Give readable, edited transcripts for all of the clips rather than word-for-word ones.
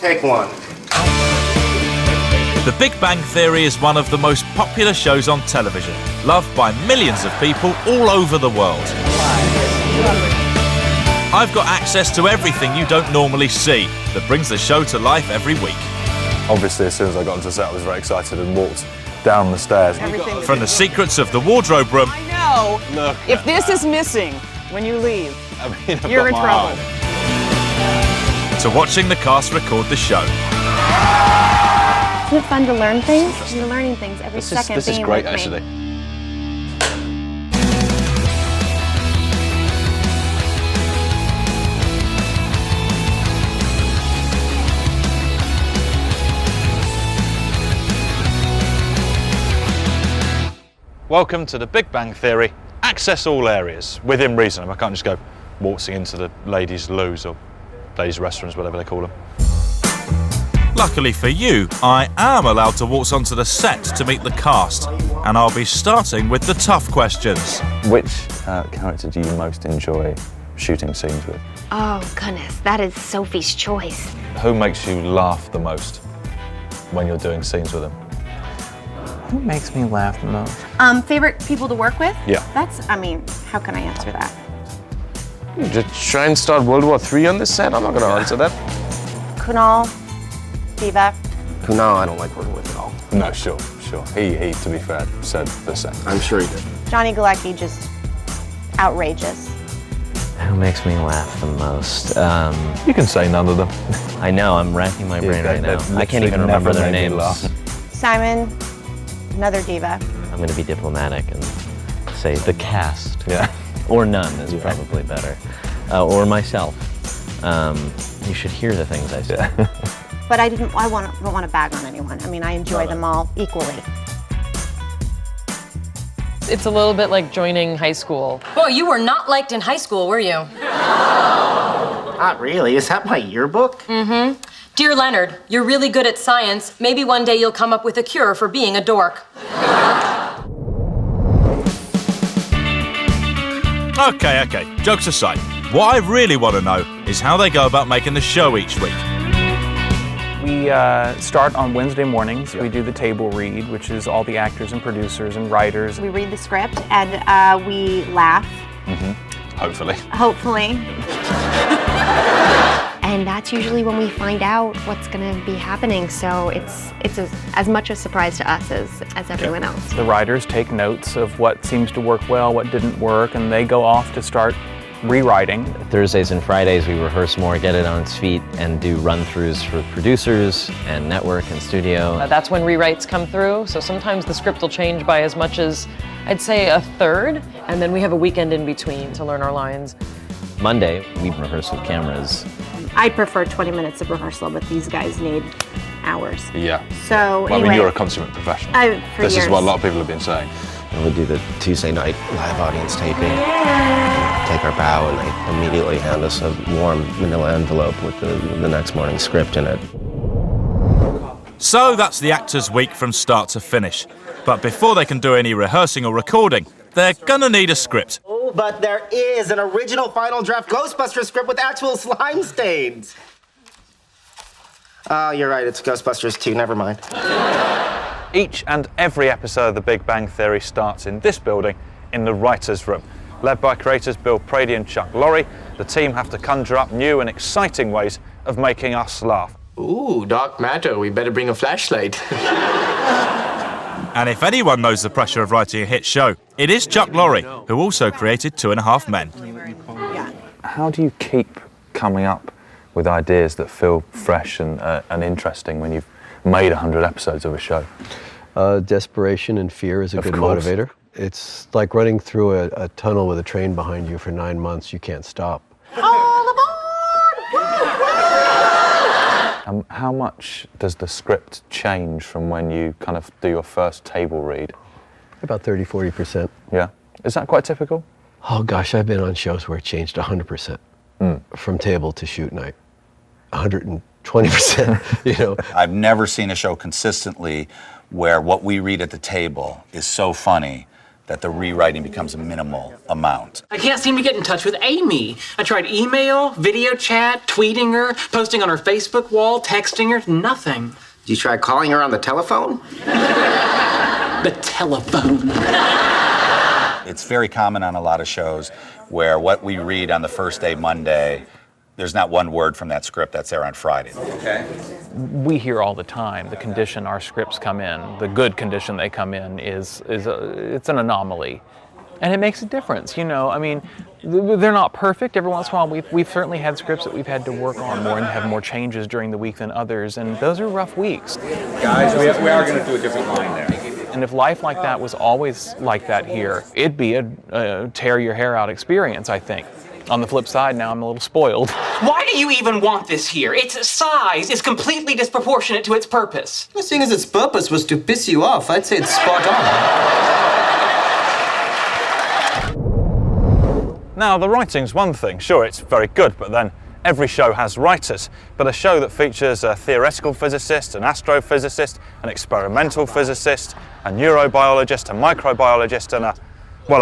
Take one. The Big Bang Theory is one of the most popular shows on television, loved by millions of people all over the world. I've got access to everything you don't normally see that brings the show to life every week. Obviously, as soon as I got onto set, I was very excited and walked down the stairs. From the secrets of the wardrobe room... I know! Look if this is missing when you leave, I've you're in got my trouble. arm. to watching the cast record the show. Isn't it fun to learn things? You're learning things every second. This is being great, with me. actually. Welcome to the Big Bang Theory. Access all areas within reason. I can't just go waltzing into the ladies' loos or ladies' restaurants, whatever they call them. Luckily for you, I am allowed to waltz onto the set to meet the cast, and I'll be starting with the tough questions. Which character do you most enjoy shooting scenes with? Oh, goodness, that is Sophie's choice. Who makes you laugh the most when you're doing scenes with them? Who makes me laugh the most? Favorite people to work with? Yeah. How can I answer that? Just try and start World War III on this set? I'm not going to answer that. Kunal, Diva. Kunal, I don't like working with at all. No, sure. He, to be fair, said the same. I'm sure he did. Johnny Galecki, just outrageous. Who makes me laugh the most? You can say none of them. I know, I'm racking my brain right now. I can't even remember their names. Simon, another diva. I'm going to be diplomatic and say the cast. Yeah. Or none is probably better. Or myself. You should hear the things I say. But I don't want to bag on anyone. I mean, I enjoy them all equally. It's a little bit like joining high school. Boy, you were not liked in high school, were you? Not really. Is that my yearbook? Mm-hmm. Dear Leonard, you're really good at science. Maybe one day you'll come up with a cure for being a dork. Okay, jokes aside, what I really want to know is how they go about making the show each week. We start on Wednesday mornings. We do the table read, which is all the actors and producers and writers. We read the script and we laugh. Mm-hmm. Hopefully. Hopefully. And that's usually when we find out what's going to be happening. So it's as much a surprise to us as everyone else. The writers take notes of what seems to work well, what didn't work, and they go off to start rewriting. Thursdays and Fridays we rehearse more, get it on its feet, and do run-throughs for producers and network and studio. That's when rewrites come through, so sometimes the script will change by as much as, I'd say, a third, and then we have a weekend in between to learn our lines. Monday, we rehearse with cameras. I prefer 20 minutes of rehearsal, but these guys need hours. Yeah. So Well, anyway, I mean, you're a consummate professional. For this years. is what a lot of people have been saying. And we'll do the Tuesday night live audience taping. Take our bow, and they immediately hand us a warm manila envelope with the next morning's script in it. So that's the actors' week from start to finish. But before they can do any rehearsing or recording, they're gonna need a script. Oh, but there is an original final draft Ghostbusters script with actual slime stains. Oh, you're right, it's Ghostbusters 2, never mind. Each and every episode of The Big Bang Theory starts in this building, in the writer's room. Led by creators Bill Prady and Chuck Lorre, the team have to conjure up new and exciting ways of making us laugh. Ooh, dark matter, we better bring a flashlight. And if anyone knows the pressure of writing a hit show, it is Chuck Lorre, who also created 2.5 Men. How do you keep coming up with ideas that feel fresh and interesting when you've made 100 episodes of a show? Desperation and fear is a good motivator. It's like running through a tunnel with a train behind you for 9 months. You can't stop. All aboard! How much does the script change from when you kind of do your first table read? About 30–40%. Yeah. Is that quite typical? Oh gosh, I've been on shows where it changed 100% from table to shoot night. 120%, you know. I've never seen a show consistently where what we read at the table is so funny that the rewriting becomes a minimal amount. I can't seem to get in touch with Amy. I tried email, video chat, tweeting her, posting on her Facebook wall, texting her, nothing. Did you try calling her on the telephone? The telephone. It's very common on a lot of shows where what we read on the first day, Monday, there's not one word from that script that's there on Friday. Okay. We hear all the time the condition our scripts come in, the good condition they come in it's an anomaly. And it makes a difference, you know. I mean, they're not perfect. Every once in a while, we've certainly had scripts that we've had to work on more and have more changes during the week than others, and those are rough weeks. Guys, we are going to do a different line there. And if life like that was always like that here, it'd be a tear your hair out experience, I think. On the flip side, now I'm a little spoiled. Why do you even want this here? Its size is completely disproportionate to its purpose. Well, seeing as its purpose was to piss you off, I'd say it's spot on. Now, the writing's one thing. Sure, it's very good, but then every show has writers. But a show that features a theoretical physicist, an astrophysicist, an experimental physicist, a neurobiologist, a microbiologist, and a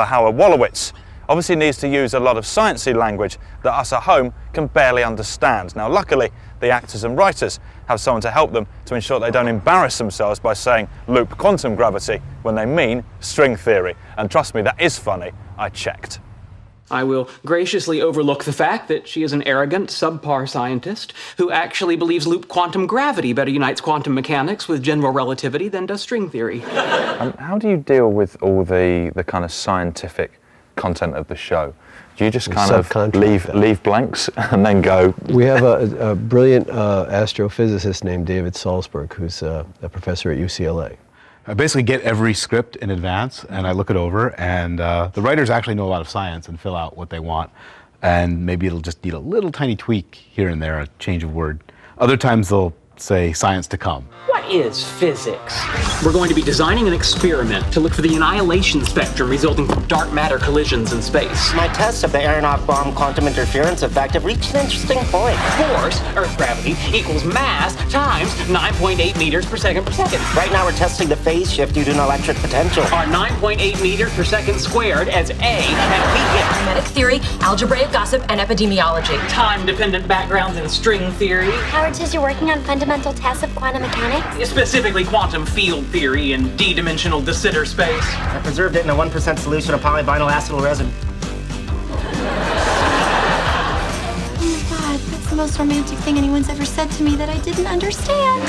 Howard Wolowitz obviously needs to use a lot of sciencey language that us at home can barely understand. Now, luckily, the actors and writers have someone to help them to ensure they don't embarrass themselves by saying loop quantum gravity when they mean string theory. And trust me, that is funny. I checked. I will graciously overlook the fact that she is an arrogant, subpar scientist who actually believes loop quantum gravity better unites quantum mechanics with general relativity than does string theory. How do you deal with all the kind of scientific content of the show? Do you just kind of leave blanks and then go? We have a brilliant astrophysicist named David Salzberg, who's a professor at UCLA. I basically get every script in advance and I look it over, and the writers actually know a lot of science and fill out what they want, and maybe it'll just need a little tiny tweak here and there, a change of word. Other times they'll say science to come. What is physics? We're going to be designing an experiment to look for the annihilation spectrum resulting from dark matter collisions in space. My tests of the Aronoff bomb quantum interference effect have reached an interesting point. Force, Earth gravity, equals mass times 9.8 meters per second. Right now we're testing the phase shift due to an electric potential. Are 9.8 meters per second squared as A, and we get Hermetic theory, algebraic gossip, and epidemiology. Time-dependent backgrounds in string theory. Howard says you're working on fundamental tests of quantum mechanics? Specifically quantum field theory and d-dimensional de Sitter space. I preserved it in a 1% solution of polyvinyl acetyl resin. Oh my God, that's the most romantic thing anyone's ever said to me that I didn't understand.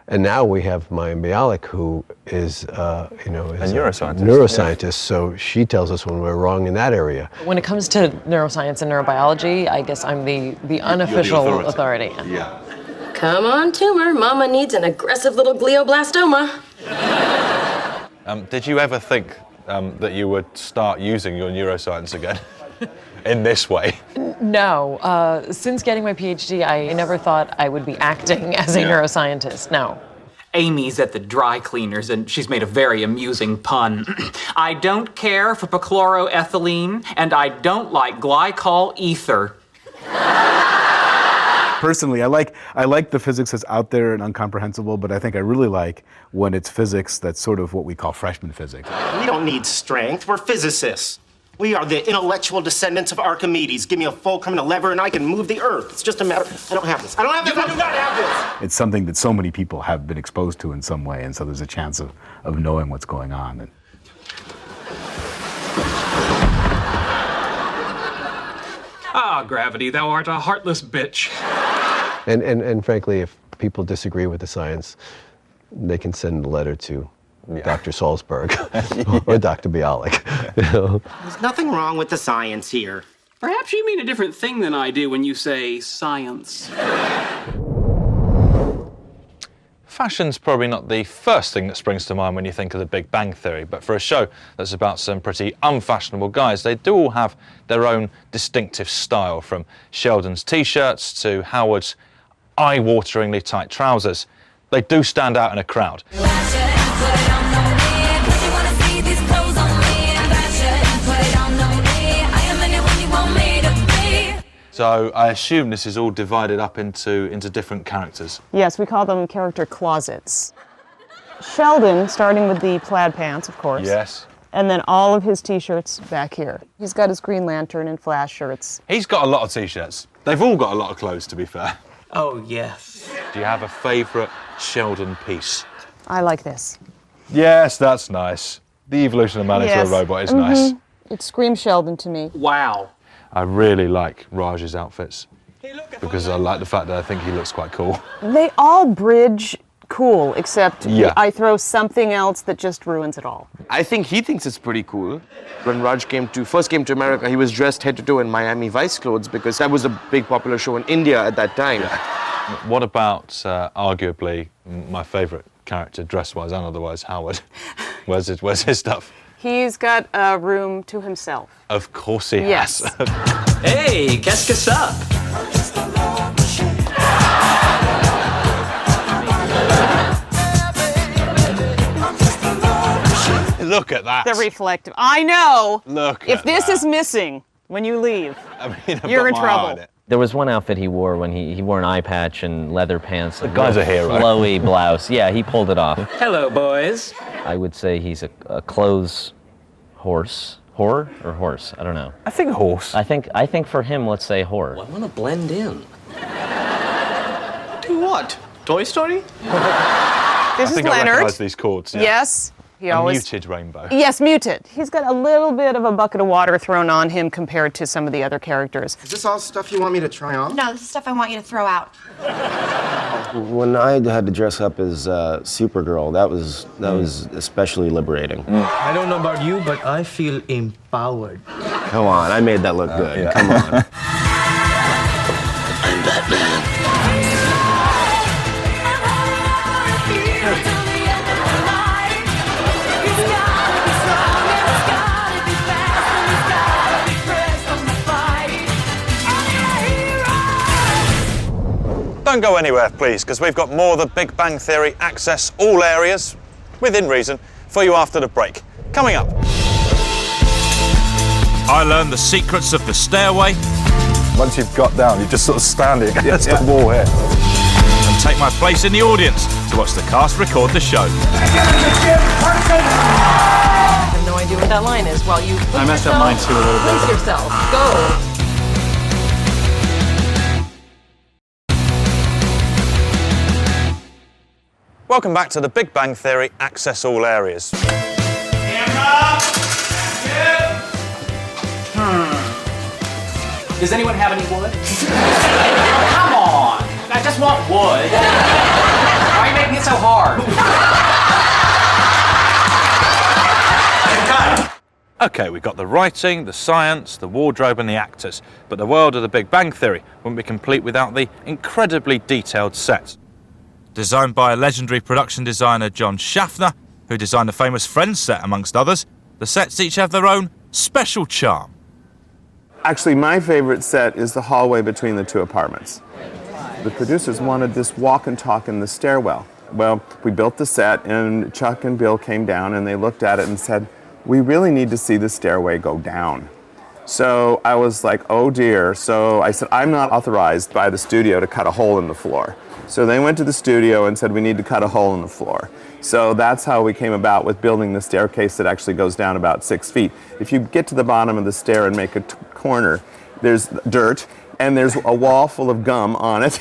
And now we have Maya Bialik, who is, is a neuroscientist. Yeah. So she tells us when we're wrong in that area. When it comes to neuroscience and neurobiology, I guess I'm the unofficial authority. Yeah. Come on, tumor. Mama needs an aggressive little glioblastoma. Did you ever think that you would start using your neuroscience again in this way? No. Since getting my PhD, I never thought I would be acting as a neuroscientist. No. Amy's at the dry cleaners, and she's made a very amusing pun. I don't care for perchloroethylene, and I don't like glycol ether. Personally, I like the physics that's out there and incomprehensible, but I think I really like when it's physics that's sort of what we call freshman physics. We don't need strength. We're physicists. We are the intellectual descendants of Archimedes. Give me a fulcrum and a lever and I can move the earth. It's just a matter... I don't have this. I don't have this. I do not have this. It's something that so many people have been exposed to in some way, and so there's a chance of knowing what's going on. Ah, gravity, thou art a heartless bitch. And frankly, if people disagree with the science, they can send a letter to Dr. Salzberg or Dr. Bialik. There's nothing wrong with the science here. Perhaps you mean a different thing than I do when you say science. Fashion's probably not the first thing that springs to mind when you think of the Big Bang Theory, but for a show that's about some pretty unfashionable guys, they do all have their own distinctive style, from Sheldon's t-shirts to Howard's eye-wateringly tight trousers. They do stand out in a crowd. So I assume this is all divided up into different characters. Yes, we call them character closets. Sheldon, starting with the plaid pants, of course. Yes. And then all of his t-shirts back here. He's got his Green Lantern and Flash shirts. He's got a lot of t-shirts. They've all got a lot of clothes, to be fair. Oh, yes. Do you have a favourite Sheldon piece? I like this. Yes, that's nice. The evolution of man into a robot is nice. It screams Sheldon to me. Wow. I really like Raj's outfits because I like the fact that I think he looks quite cool. They all bridge cool, except Yeah. I throw something else that just ruins it all. I think he thinks it's pretty cool. When Raj first came to America, he was dressed head to toe in Miami Vice clothes because that was a big popular show in India at that time. What about arguably my favourite character, dress-wise and otherwise, Howard? Where's his stuff? He's got a room to himself. Of course he Yes. has. Hey, qu'est-ce que ça? Look at that. The reflective. I know. Look If at this that. is missing when you leave, I mean, I've you're got in my eye trouble. on it. There was one outfit he wore when he wore an eye patch and leather pants. The guy's a hero. Flowy blouse. Yeah, he pulled it off. Hello, boys. I would say he's a clothes horse. Whore or horse? I don't know. I think horse. I think for him, let's say whore. I want to blend in. Do what? Toy Story? This I is think I Leonard. recognise these chords. Yeah. Yes. He A always. muted rainbow. Yes, muted. He's got a little bit of a bucket of water thrown on him compared to some of the other characters. Is this all stuff you want me to try on? No, this is stuff I want you to throw out. When I had to dress up as Supergirl, that was especially liberating. I don't know about you, but I feel empowered. Come on, I made that look good. yeah. Come on. I'm Batman. Don't go anywhere, please, because we've got more of the Big Bang Theory Access All Areas, within reason, for you after the break. Coming up. I learned the secrets of the stairway. Once you've got down, you just sort of stand it against the wall here. And take my place in the audience to watch the cast record the show. I have no idea what that line is. While you I messed up mine too a little bit. Please yourself. Go. Welcome back to the Big Bang Theory Access All Areas. Does anyone have any wood? Come on! I just want wood. Why are you making it so hard? Okay, we've got the writing, the science, the wardrobe and the actors, but the world of the Big Bang Theory wouldn't be complete without the incredibly detailed set. Designed by legendary production designer John Schaffner, who designed the famous Friends set amongst others, the sets each have their own special charm. Actually, my favorite set is the hallway between the two apartments. The producers wanted this walk and talk in the stairwell. Well, we built the set and Chuck and Bill came down and they looked at it and said, we really need to see the stairway go down. So I was like, oh dear. So I said, I'm not authorized by the studio to cut a hole in the floor. So they went to the studio and said, we need to cut a hole in the floor. So that's how we came about with building the staircase that actually goes down about 6 feet. If you get to the bottom of the stair and make a corner, there's dirt and there's a wall full of gum on it.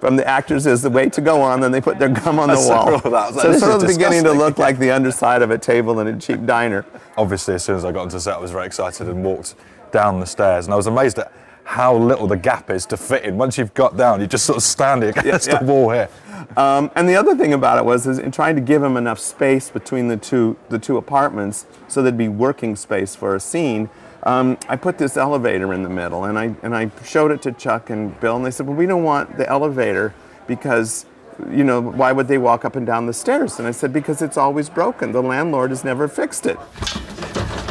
From the actors is the way to go on, then they put their gum on the wall. So it's sort of beginning to look like the underside of a table in a cheap diner. Obviously, as soon as I got onto set, I was very excited and walked down the stairs, and I was amazed at how little the gap is to fit in. Once you've got down, you just sort of stand it against the wall here. And the other thing about it was in trying to give them enough space between the two apartments so there'd be working space for a scene. I put this elevator in the middle, and I showed it to Chuck and Bill, and they said, well, we don't want the elevator because, you know, why would they walk up and down the stairs? And I said, because it's always broken. The landlord has never fixed it.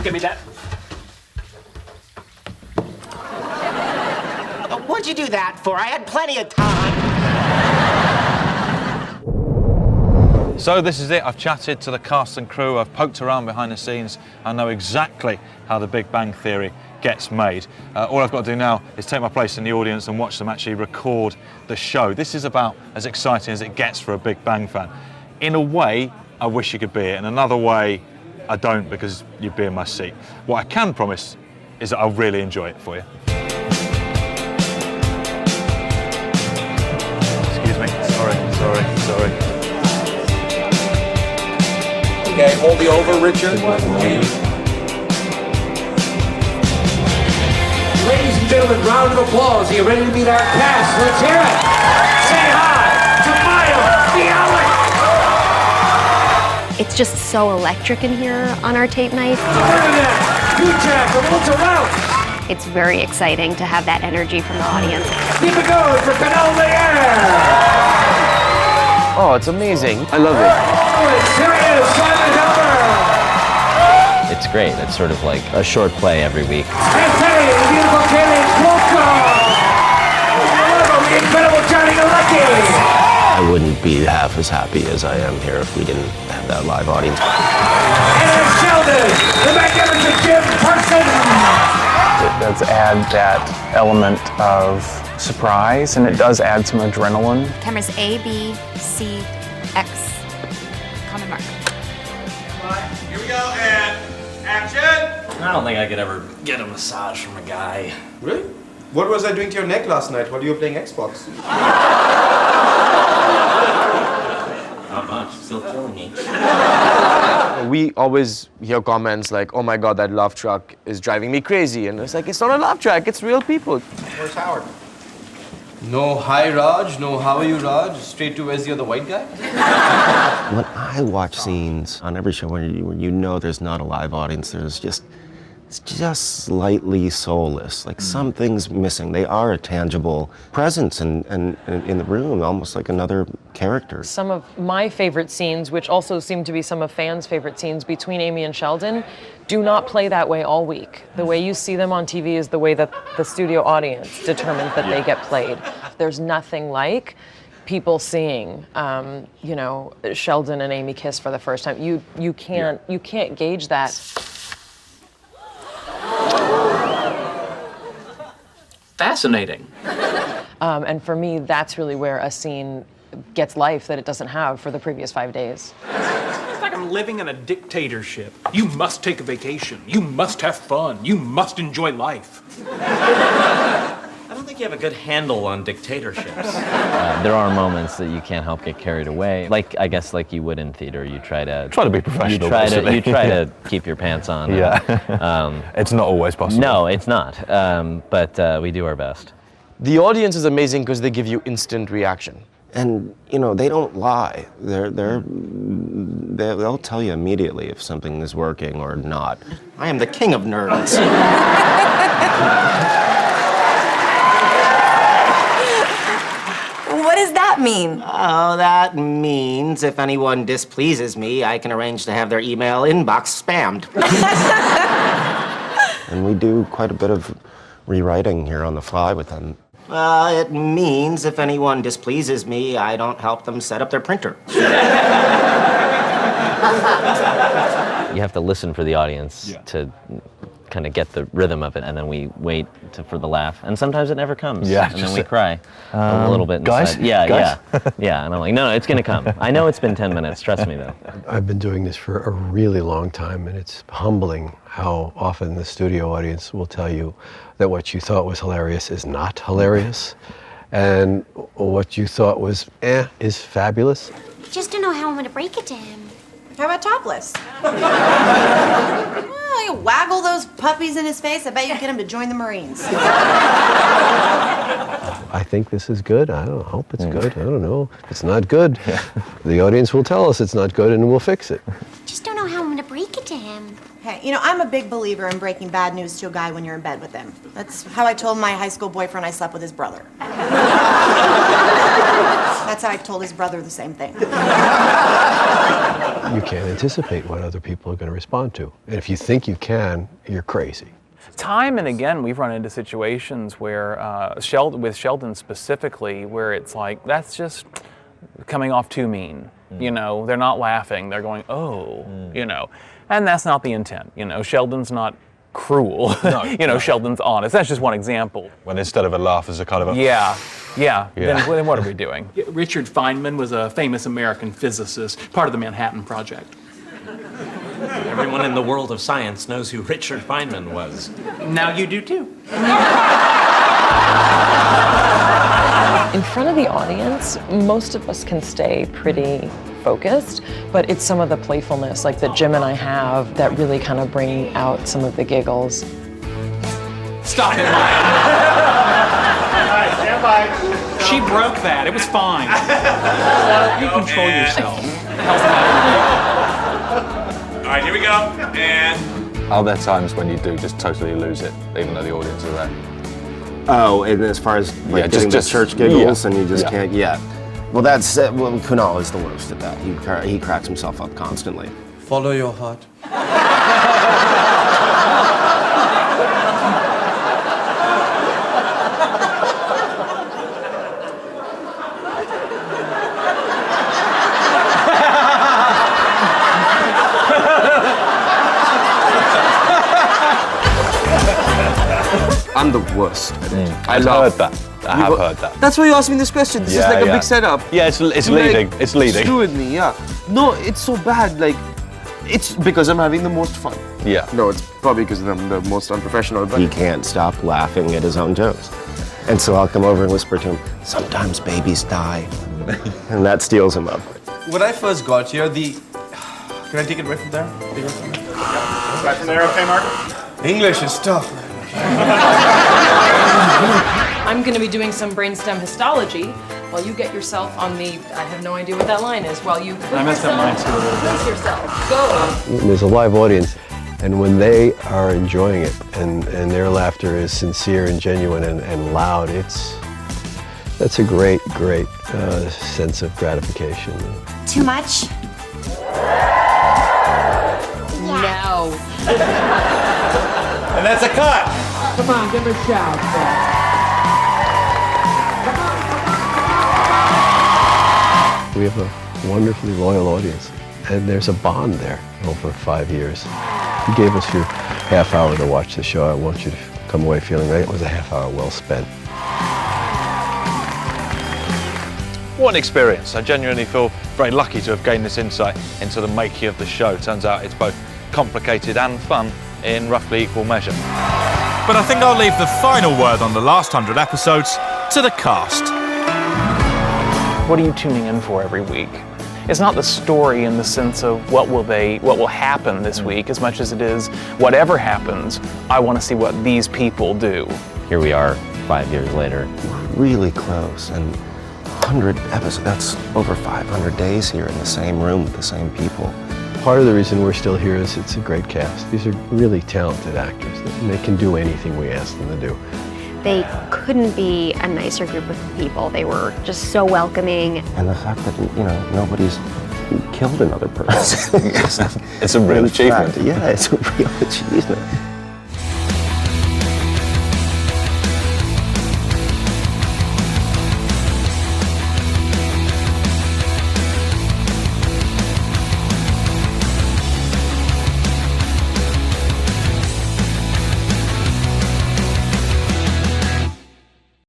Give me that. What'd you do that for? I had plenty of time. So this is it. I've chatted to the cast and crew. I've poked around behind the scenes. I know exactly how the Big Bang Theory gets made. All I've got to do now is take my place in the audience and watch them actually record the show. This is about as exciting as it gets for a Big Bang fan. In a way, I wish you could be it. In another way, I don't, because you'd be in my seat. What I can promise is that I'll really enjoy it for you. Excuse me. Sorry. Okay, hold the over, Richard. Ladies and gentlemen, round of applause. Are you ready to meet our cast? Let's hear it. Say hi to Maya, It's just so electric in here on our tape night. It's very exciting to have that energy from the audience. Keep it going for Canal de Air. Oh, it's amazing. I love it. Here he is, Simon Helmer. It's great. It's sort of like a short play every week. And Terry, the beautiful Kelly Cuoco. The incredible Johnny Galecki. I wouldn't be half as happy as I am here if we didn't have that live audience. And Sheldon, the magnificent Jim Person. It does add that element of surprise, and it does add some adrenaline. Cameras A, B, C, X. Comment mark. Here we go, and action! I don't think I could ever get a massage from a guy. Really? What was I doing to your neck last night while you were playing Xbox? Not much, still killing me. We always hear comments like, oh my God, that love truck is driving me crazy. And it's like, it's not a love track, it's real people. Where's Howard? No hi Raj, no how are you Raj, straight to where's the other white guy? When I watch scenes on every show when you know there's not a live audience, it's just slightly soulless. Like something's missing. They are a tangible presence in the room, almost like another character. Some of my favorite scenes, which also seem to be some of fans' favorite scenes between Amy and Sheldon, do not play that way all week. The way you see them on TV is the way that the studio audience determines that they get played. There's nothing like people seeing, Sheldon and Amy kiss for the first time. You can't gauge that. Fascinating. And for me, that's really where a scene gets life that it doesn't have for the previous 5 days. It's like I'm living in a dictatorship. You must take a vacation. You must have fun. You must enjoy life. I don't think you have a good handle on dictatorships. There are moments that you can't help get carried away. I guess like you would in theater, you try to be professional. You try to keep your pants on. Yeah. It's not always possible. No, it's not. But we do our best. The audience is amazing because they give you instant reaction. And they don't lie. They'll tell you immediately if something is working or not. I am the king of nerds. What does that mean? Oh, that means if anyone displeases me, I can arrange to have their email inbox spammed. And we do quite a bit of rewriting here on the fly with them. It means if anyone displeases me, I don't help them set up their printer. You have to listen for the audience to kind of get the rhythm of it, and then we wait for the laugh. And sometimes it never comes. Yeah, and then we cry a little bit guys? inside. Yeah, Guys? yeah. And I'm like, no, it's gonna come. I know it's been 10 minutes. Trust me, though. I've been doing this for a really long time, and it's humbling how often the studio audience will tell you that what you thought was hilarious is not hilarious, and what you thought was is fabulous. I just don't know how I'm gonna break it to him. How about topless? Well, you waggle those puppies in his face, I bet you get him to join the Marines. I think this is good. I hope it's good. I don't know. If it's not good, the audience will tell us it's not good and we'll fix it. Just don't know how I'm gonna break it to him. Hey, I'm a big believer in breaking bad news to a guy when you're in bed with him. That's how I told my high school boyfriend I slept with his brother. That's how I told his brother the same thing. You can't anticipate what other people are going to respond to. And if you think you can, you're crazy. Time and again, we've run into situations where, with Sheldon specifically, where it's like, that's just coming off too mean. They're not laughing, they're going, oh, And that's not the intent. Sheldon's not cruel. No, Sheldon's honest. That's just one example. When instead of a laugh, there's a kind of a... Yeah. Yeah, then what are we doing? Richard Feynman was a famous American physicist, part of the Manhattan Project. Everyone in the world of science knows who Richard Feynman was. Now you do too. In front of the audience, most of us can stay pretty focused, but it's some of the playfulness like that Jim and I have that really kind of bring out some of the giggles. Stop it, Alright, stand by. She broke that. It was fine. You control yourself. All right, here we go. And are there times when you do just totally lose it, even though the audience are there? Oh, and as far as like getting the church giggles, and you just can't yet. Well, that's well, Kunal is the worst at that. He cracks himself up constantly. Follow your heart. I'm the worst at it. I've heard that. I have heard that. That's why you asked me this question. This is like a big setup. Yeah, it's leading. Like, it's leading. Screw with me, yeah. No, it's so bad. Like, it's because I'm having the most fun. Yeah. No, it's probably because I'm the most unprofessional. But He can't stop laughing at his own jokes. And so I'll come over and whisper to him, sometimes babies die. And that steals him up. When I first got here, Can I take it right from there? Right from there, okay, Mark? English is tough. I'm going to be doing some brainstem histology while you get yourself on the, I have no idea what that line is, while you I messed up mine too. place yourself. Go. There's a live audience, and when they are enjoying it and their laughter is sincere and genuine and loud, that's a great sense of gratification. Too much? No. And that's a cut. Come on, give him a shout. We have a wonderfully loyal audience, and there's a bond there over 5 years. You gave us your half hour to watch the show. I want you to come away feeling like it was a half hour well spent. What an experience. I genuinely feel very lucky to have gained this insight into the making of the show. Turns out it's both complicated and fun in roughly equal measure. But I think I'll leave the final word on the last 100 episodes to the cast. What are you tuning in for every week? It's not the story in the sense of what will happen this week as much as it is whatever happens, I want to see what these people do. Here we are 5 years later. Really close, and 100 episodes, that's over 500 days here in the same room with the same people. Part of the reason we're still here is it's a great cast. These are really talented actors, and they can do anything we ask them to do. They couldn't be a nicer group of people. They were just so welcoming. And the fact that, nobody's killed another person. It's a real achievement. Yeah, it's a real achievement.